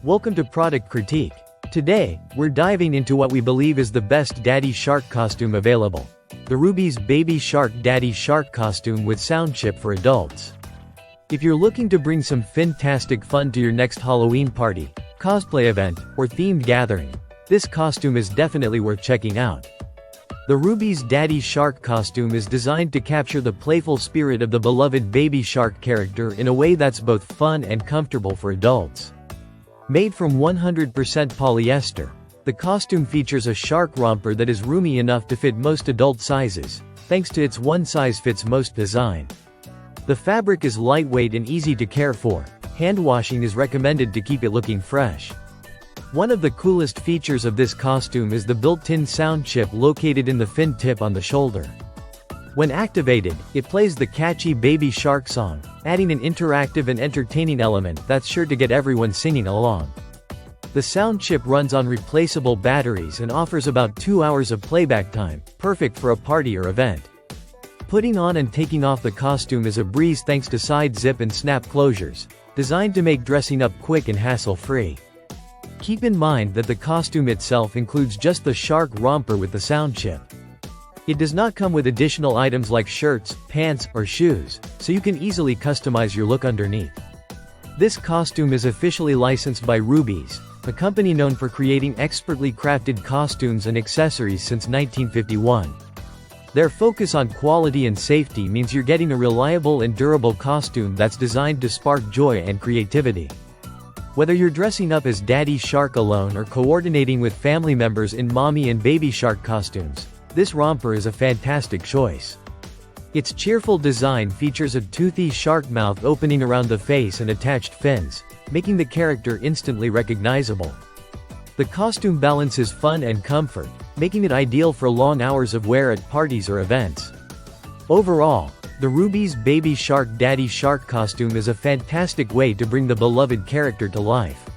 Welcome to Product Critique. Today, we're diving into what we believe is the best Daddy Shark costume available. The Rubies Baby Shark Daddy Shark costume with sound chip for adults. If you're looking to bring some fantastic fun to your next Halloween party, cosplay event, or themed gathering, this costume is definitely worth checking out. The Rubies Daddy Shark costume is designed to capture the playful spirit of the beloved Baby Shark character in a way that's both fun and comfortable for adults. Made from 100% polyester, the costume features a shark romper that is roomy enough to fit most adult sizes, thanks to its one-size-fits-most design. The fabric is lightweight and easy to care for. Hand washing is recommended to keep it looking fresh. One of the coolest features of this costume is the built-in sound chip located in the fin tip on the shoulder. When activated, it plays the catchy Baby Shark song, adding an interactive and entertaining element that's sure to get everyone singing along. The sound chip runs on replaceable batteries and offers about 2 hours of playback time, perfect for a party or event. Putting on and taking off the costume is a breeze thanks to side zip and snap closures, designed to make dressing up quick and hassle-free. Keep in mind that the costume itself includes just the shark romper with the sound chip. It does not come with additional items like shirts, pants, or shoes, so you can easily customize your look underneath. This costume is officially licensed by Rubies, a company known for creating expertly crafted costumes and accessories since 1951. Their focus on quality and safety means you're getting a reliable and durable costume that's designed to spark joy and creativity. Whether you're dressing up as Daddy Shark alone or coordinating with family members in Mommy and Baby Shark costumes, this romper is a fantastic choice. Its cheerful design features a toothy shark mouth opening around the face and attached fins, making the character instantly recognizable. The costume balances fun and comfort, making it ideal for long hours of wear at parties or events. Overall, the Rubies Baby Shark Daddy Shark costume is a fantastic way to bring the beloved character to life.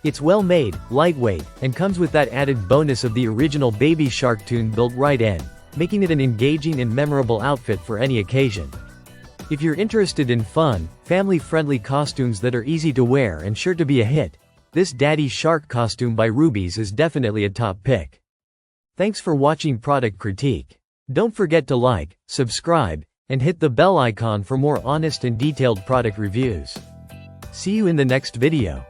It's well made, lightweight, and comes with that added bonus of the original Baby Shark tune built right in, making it an engaging and memorable outfit for any occasion. If you're interested in fun, family-friendly costumes that are easy to wear and sure to be a hit, this Daddy Shark costume by Rubies is definitely a top pick. Thanks for watching Product Critique. Don't forget to like, subscribe, and hit the bell icon for more honest and detailed product reviews. See you in the next video.